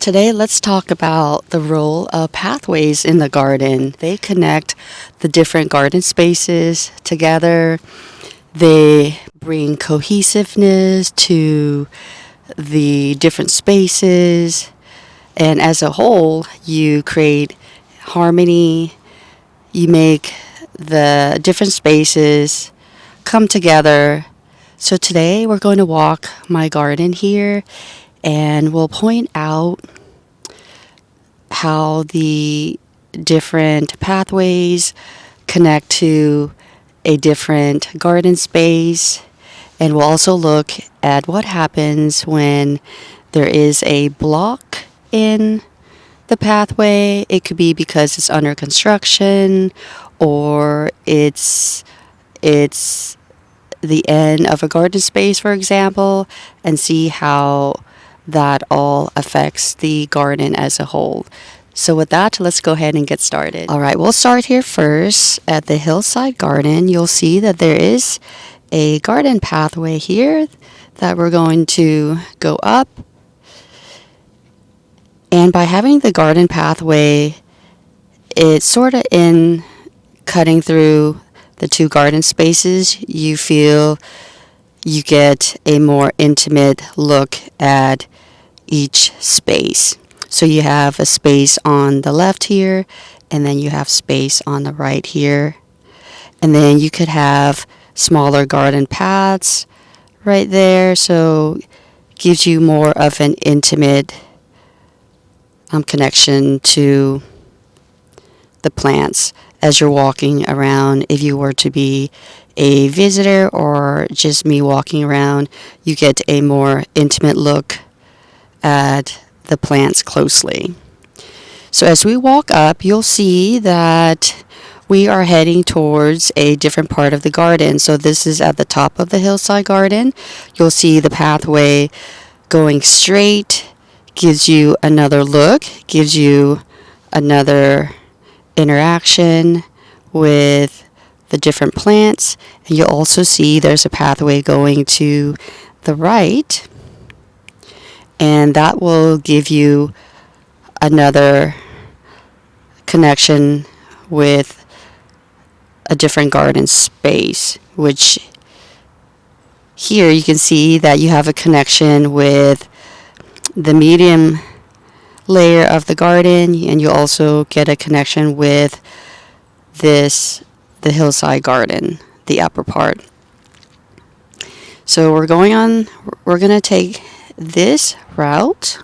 Today, let's talk about the role of pathways in the garden. They connect the different garden spaces together. They bring cohesiveness to the different spaces. And as a whole, you create harmony. You make the different spaces come together. So today, we're going to walk my garden here, and we'll point out how the different pathways connect to a different garden space. And we'll also look at what happens when there is a block in the pathway. It could be because it's under construction, or it's the end of a garden space, for example, and see how that all affects the garden as a whole. So with that, let's go ahead and get started. All right, we'll start here first at the Hillside garden. You'll see that there is a garden pathway here that we're going to go up. And by having the garden pathway, it's sort of in cutting through the two garden spaces, you feel you get a more intimate look at each space. So you have a space on the left here, and then you have space on the right here. And then you could have smaller garden paths right there, so it gives you more of an intimate connection to the plants as you're walking around. If you were to be a visitor or just me walking around, you get a more intimate look at the plants closely. So as we walk up, you'll see that we are heading towards a different part of the garden. So this is at the top of the Hillside garden. You'll see the pathway going straight, gives you another look, gives you another interaction with the different plants. And you'll also see there's a pathway going to the right, and that will give you another connection with a different garden space, which here you can see that you have a connection with the medium layer of the garden, and you also get a connection with the Hillside garden, the upper part. So we're going to take this route.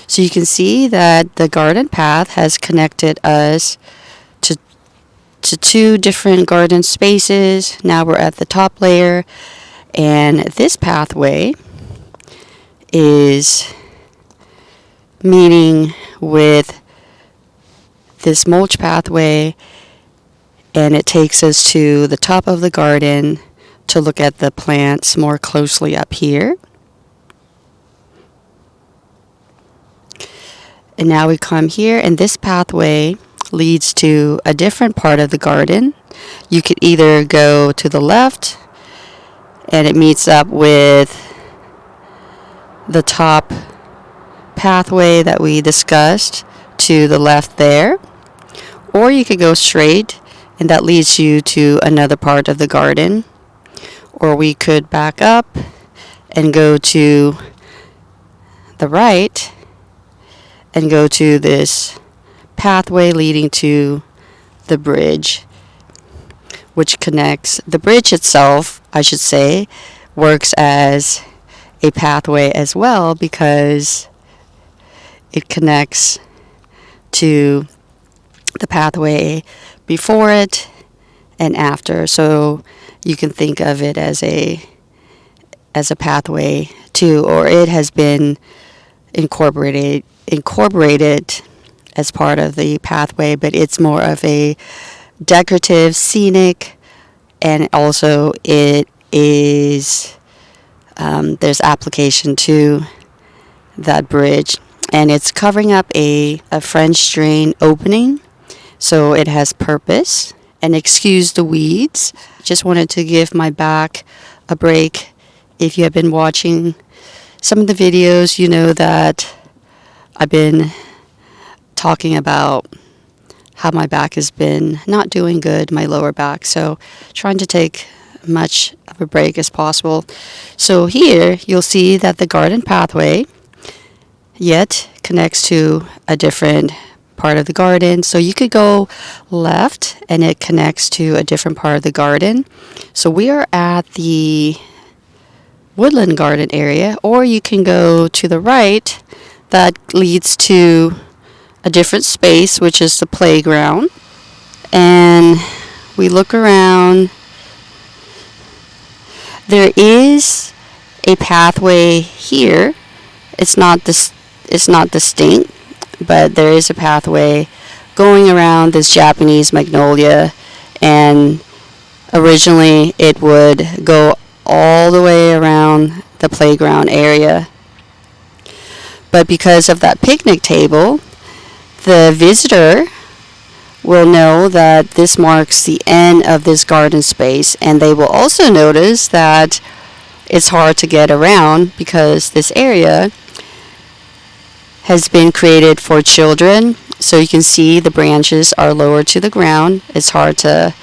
So you can see that the garden path has connected us to two different garden spaces. Now we're at the top layer, and this pathway is meeting with this mulch pathway, and it takes us to the top of the garden to look at the plants more closely up here. And now we come here, and this pathway leads to a different part of the garden. You could either go to the left, and it meets up with the top pathway that we discussed to the left there, or you could go straight, and that leads you to another part of the garden. Or we could back up and go to the right and go to this pathway leading to the bridge, which connects. The bridge itself, I should say, works as a pathway as well, because it connects to the pathway before it and after. So you can think of it as a pathway too, or it has been incorporated as part of the pathway, but it's more of a decorative, scenic, and also it is there's application to that bridge, and it's covering up a French drain opening, so it has purpose. And excuse the weeds, just wanted to give my back a break. If you have been watching some of the videos, you know that I've been talking about how my back has been not doing good, my lower back. So trying to take much of a break as possible. So here you'll see that the garden pathway yet connects to a different part of the garden. So you could go left and it connects to a different part of the garden. So we are at the Woodland garden area, or you can go to the right. That leads to a different space, which is the playground. And we look around. There is a pathway here. It's not distinct, but there is a pathway going around this Japanese magnolia, and originally it would go all the way around the playground area. But because of that picnic table, the visitor will know that this marks the end of this garden space, and they will also notice that it's hard to get around because this area has been created for children. So you can see the branches are lower to the ground. It's hard to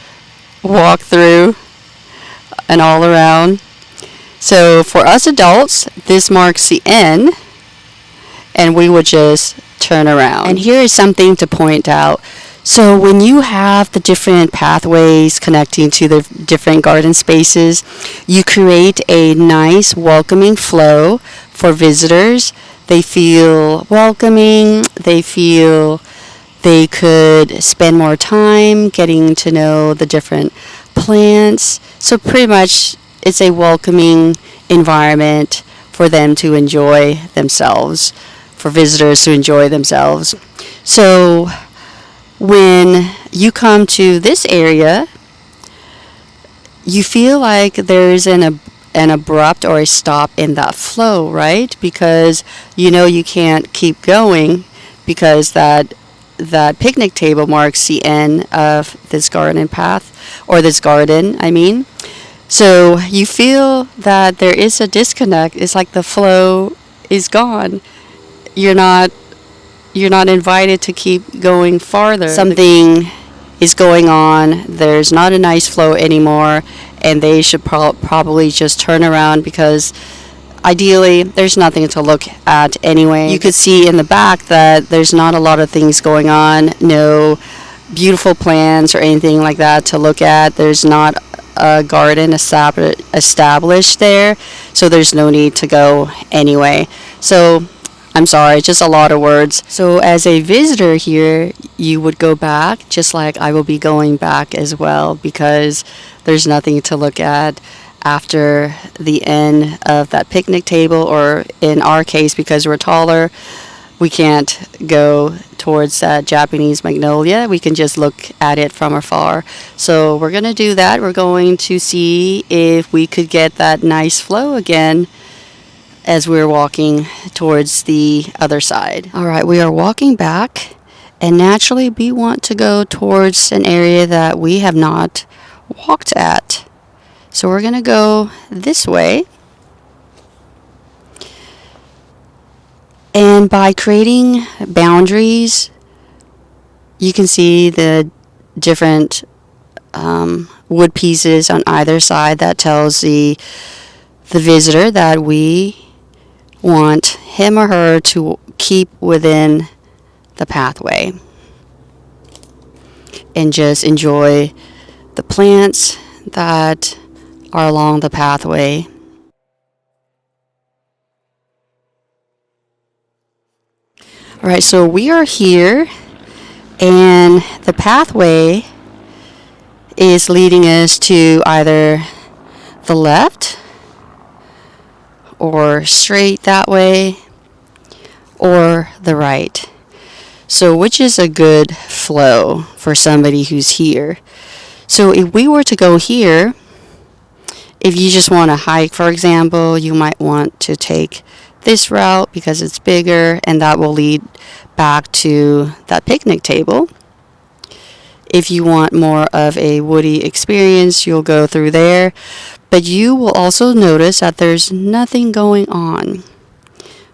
walk through and all around. So for us adults, this marks the end, and we would just turn around. And here is something to point out. So when you have the different pathways connecting to the different garden spaces, you create a nice welcoming flow for visitors. They feel welcoming. They feel they could spend more time getting to know the different plants. So pretty much it's a welcoming environment for them to enjoy themselves, for visitors to enjoy themselves. So when you come to this area, you feel like there's an abrupt or a stop in that flow, right? Because you know you can't keep going because that picnic table marks the end of this garden path, or this garden, I mean. So you feel that there is a disconnect. It's like the flow is gone. You're not invited to keep going farther. Something is going on. There's not a nice flow anymore, and they should probably just turn around because ideally there's nothing to look at anyway. You could see in the back that there's not a lot of things going on, no beautiful plants or anything like that to look at. There's not a garden established there, so there's no need to go anyway. So I'm sorry, just a lot of words. So as a visitor here, you would go back, just like I will be going back as well, because there's nothing to look at after the end of that picnic table, or in our case, because we're taller, we can't go towards that Japanese magnolia. We can just look at it from afar. So we're going to do that. We're going to see if we could get that nice flow again as we're walking towards the other side. All right, we are walking back, and naturally we want to go towards an area that we have not walked at. So we're going to go this way. And by creating boundaries, you can see the different wood pieces on either side. That tells the visitor that we want him or her to keep within the pathway and just enjoy the plants that are along the pathway. All right, so we are here, and the pathway is leading us to either the left or straight that way, or the right. So which is a good flow for somebody who's here? So if we were to go here, if you just want to hike, for example, you might want to take this route because it's bigger, and that will lead back to that picnic table. If you want more of a woody experience, you'll go through there. But you will also notice that there's nothing going on.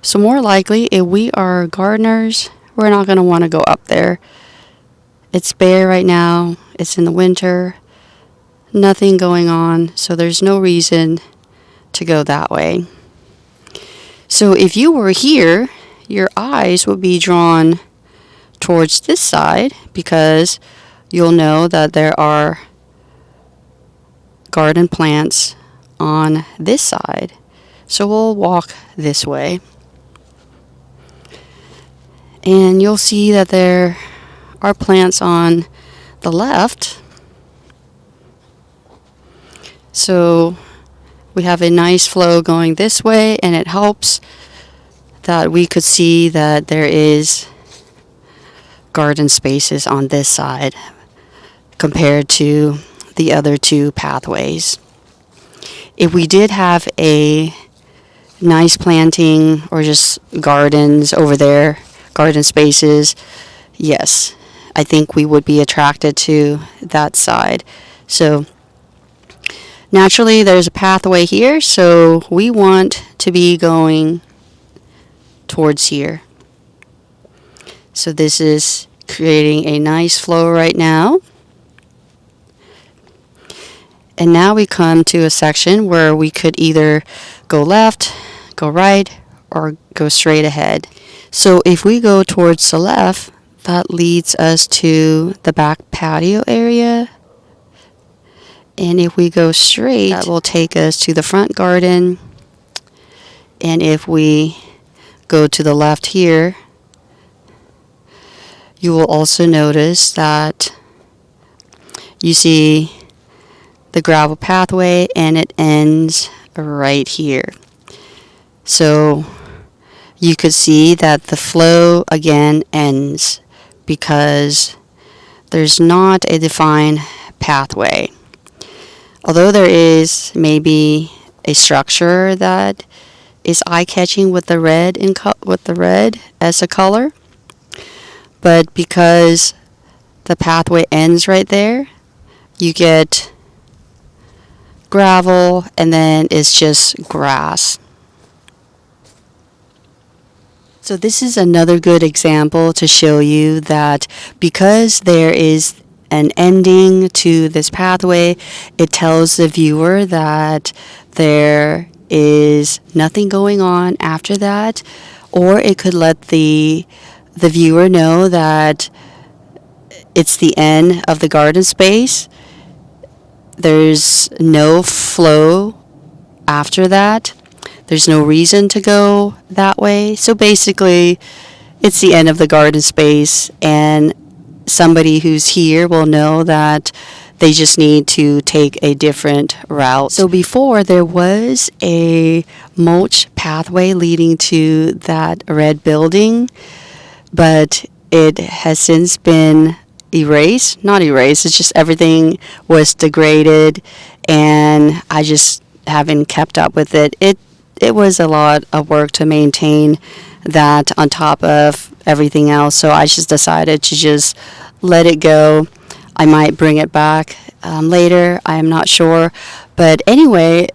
So more likely, if we are gardeners, we're not going to want to go up there. It's bare right now. It's in the winter. Nothing going on, so there's no reason to go that way. So if you were here, your eyes would be drawn towards this side because you'll know that there are garden plants on this side. So we'll walk this way. And you'll see that there are plants on the left. So we have a nice flow going this way, and it helps that we could see that there is garden spaces on this side compared to the other two pathways. If we did have a nice planting or just gardens over there, garden spaces, yes, I think we would be attracted to that side. So naturally there's a pathway here, so we want to be going towards here. So this is creating a nice flow right now. And now we come to a section where we could either go left, go right, or go straight ahead. So if we go towards the left, that leads us to the back patio area. And if we go straight, that will take us to the front garden. And if we go to the left here, you will also notice that you see the gravel pathway and it ends right here. So you could see that the flow again ends because there's not a defined pathway. Although there is maybe a structure that is eye-catching with the red as a color, but because the pathway ends right there, you get gravel and then it's just grass. So this is another good example to show you that because there is an ending to this pathway, it tells the viewer that there is nothing going on after that, or it could let the viewer know that it's the end of the garden space. There's no flow after that. There's no reason to go that way. So basically, it's the end of the garden space, and somebody who's here will know that they just need to take a different route. So before, there was a mulch pathway leading to that red building, but it has since been not erased, it's just everything was degraded, and I just haven't kept up with it. It was a lot of work to maintain that on top of everything else, so I just decided to just let it go. I might bring it back later, I am not sure, but anyway,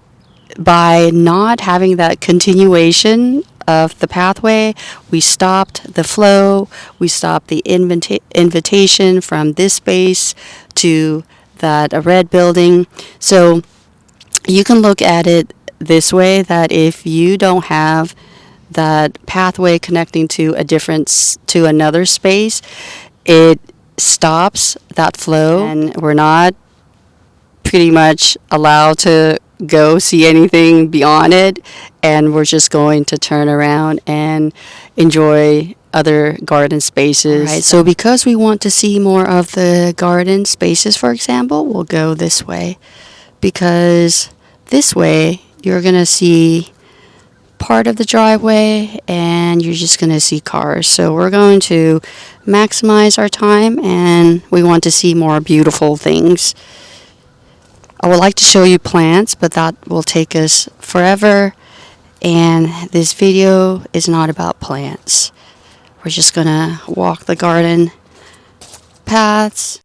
by not having that continuation of the pathway, we stopped the flow, we stopped the invitation from this space to that red building. So you can look at it this way, that if you don't have that pathway connecting to another space, it stops that flow, and we're not pretty much allowed to go see anything beyond it, and we're just going to turn around and enjoy other garden spaces. Right, so because we want to see more of the garden spaces, for example, we'll go this way, because this way you're going to see part of the driveway and you're just going to see cars. So we're going to maximize our time, and we want to see more beautiful things. I would like to show you plants, but that will take us forever, and this video is not about plants. We're just going to walk the garden paths,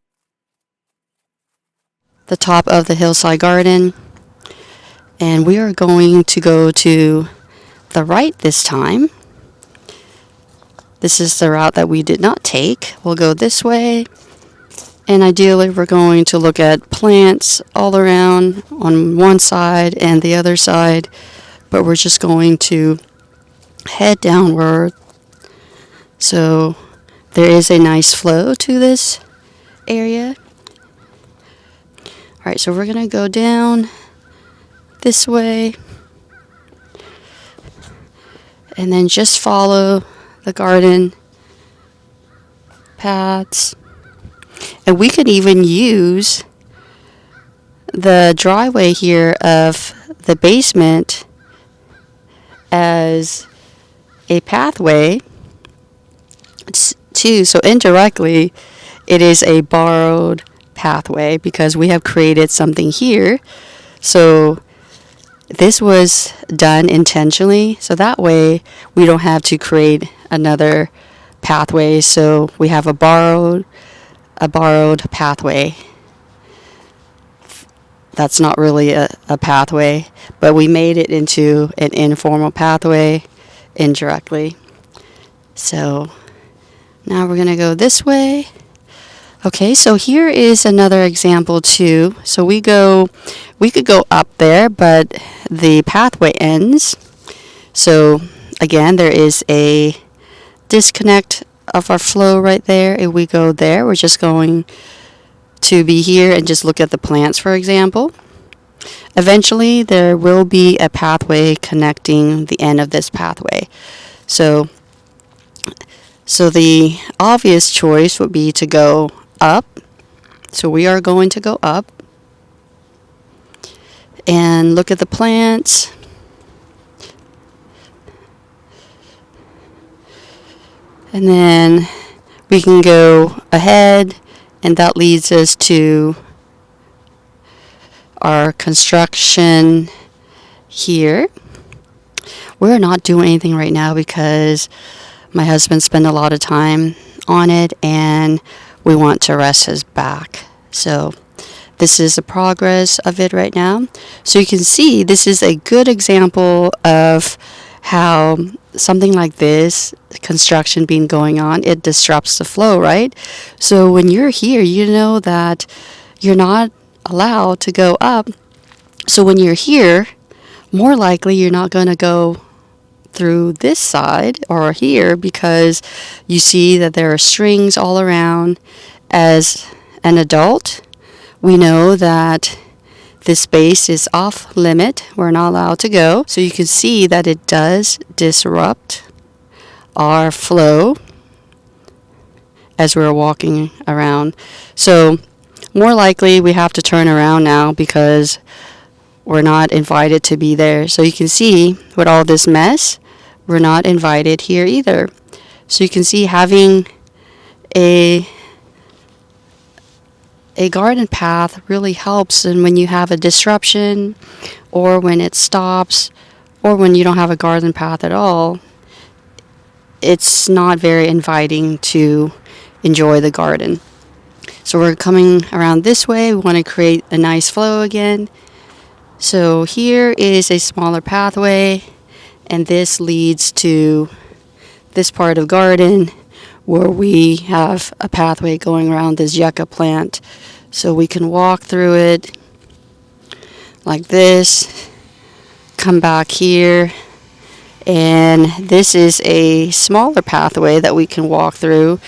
the top of the Hillside garden, and we are going to go to the right this time. This is the route that we did not take. We'll go this way. And ideally, we're going to look at plants all around on one side and the other side. But we're just going to head downward. So there is a nice flow to this area. Alright, so we're going to go down this way. And then just follow the garden paths. And we could even use the driveway here of the basement as a pathway too. So indirectly, it is a borrowed pathway because we have created something here. So this was done intentionally, so that way we don't have to create another pathway. So we have a borrowed pathway. That's not really a pathway, but we made it into an informal pathway indirectly. So now we're going to go this way. Okay, so here is another example too. So we could go up there, but the pathway ends. So again, there is a disconnect of our flow right there. If we go there, we're just going to be here and just look at the plants, for example. Eventually, there will be a pathway connecting the end of this pathway. So the obvious choice would be to go up. So we are going to go up and look at the plants. And then we can go ahead, and that leads us to our construction here. We're not doing anything right now because my husband spent a lot of time on it and we want to rest his back. So this is the progress of it right now. So you can see this is a good example of how something like this, construction being going on, it disrupts the flow, right? So when you're here, you know that you're not allowed to go up. So when you're here, more likely you're not going to go through this side or here because you see that there are strings all around. As an adult, we know that this space is off limit. We're not allowed to go. So you can see that it does disrupt our flow as we're walking around. So more likely we have to turn around now because we're not invited to be there. So you can see with all this mess, we're not invited here either. So you can see having a garden path really helps, and when you have a disruption or when it stops or when you don't have a garden path at all, it's not very inviting to enjoy the garden. So we're coming around this way. We want to create a nice flow again. So here is a smaller pathway, and this leads to this part of garden where we have a pathway going around this yucca plant. So we can walk through it like this, come back here, and this is a smaller pathway that we can walk through.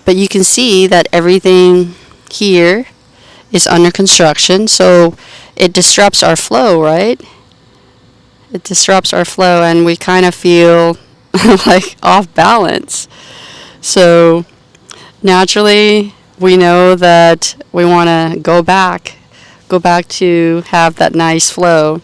But you can see that everything here is under construction, so it disrupts our flow, right? It disrupts our flow and we kind of feel like off balance. So naturally, we know that we want to go back to have that nice flow.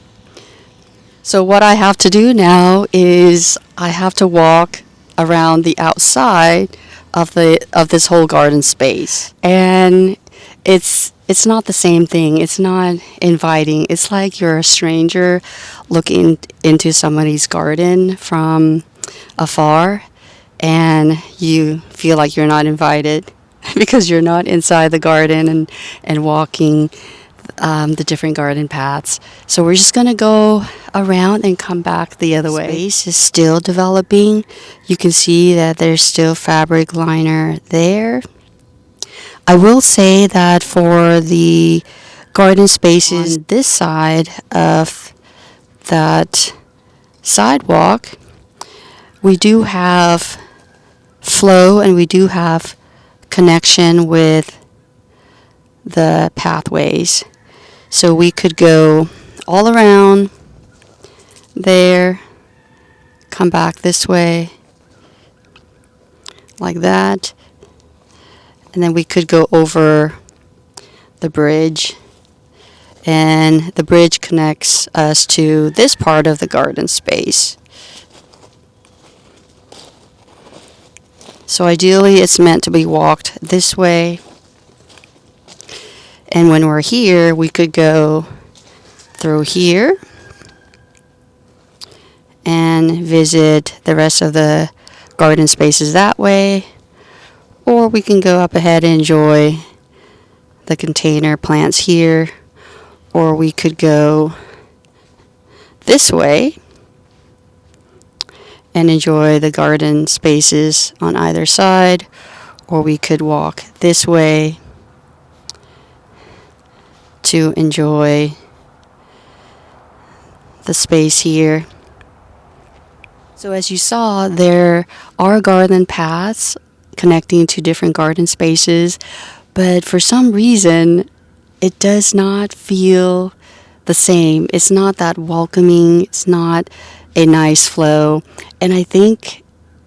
So what I have to do now is I have to walk around the outside of this whole garden space. And it's not the same thing. It's not inviting. It's like you're a stranger looking into somebody's garden from afar and you feel like you're not invited because you're not inside the garden and walking the different garden paths. So we're just going to go around and come back the other way. Space is still developing. You can see that there's still fabric liner there. I will say that for the garden spaces on this side of that sidewalk, we do have flow and we do have connection with the pathways. So we could go all around there, come back this way like that, and then we could go over the bridge, and the bridge connects us to this part of the garden space. So ideally it's meant to be walked this way, and when we're here we could go through here and visit the rest of the garden spaces that way, or we can go up ahead and enjoy the container plants here, or we could go this way and enjoy the garden spaces on either side, or we could walk this way to enjoy the space here. So as you saw, there are garden paths connecting to different garden spaces, but for some reason it does not feel the same. It's not that welcoming. It's not a nice flow, and I think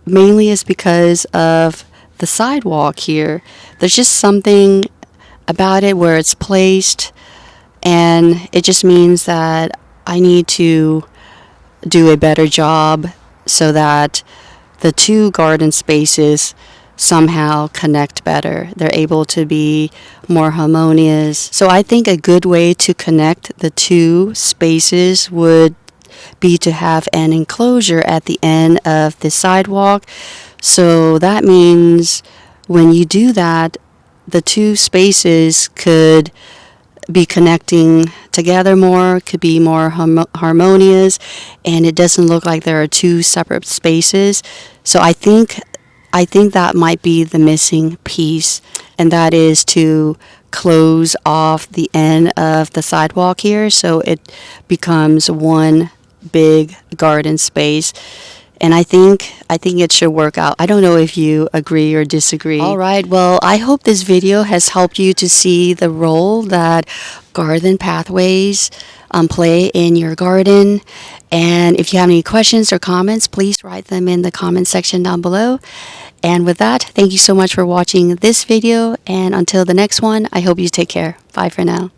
mainly it's because of the sidewalk here. There's just something about it where it's placed, and it just means that I need to do a better job so that the two garden spaces somehow connect better. They're able to be more harmonious. So I think a good way to connect the two spaces would be to have an enclosure at the end of the sidewalk. So that means when you do that, the two spaces could be connecting together more, could be more harmonious, and it doesn't look like there are two separate spaces. So I think that might be the missing piece, and that is to close off the end of the sidewalk here so it becomes one big garden space. And I think it should work out. I don't know if you agree or disagree. All right, well, I hope this video has helped you to see the role that garden pathways play in your garden. And if you have any questions or comments, please write them in the comment section down below. And with that, thank you so much for watching this video. And until the next one, I hope you take care. Bye for now.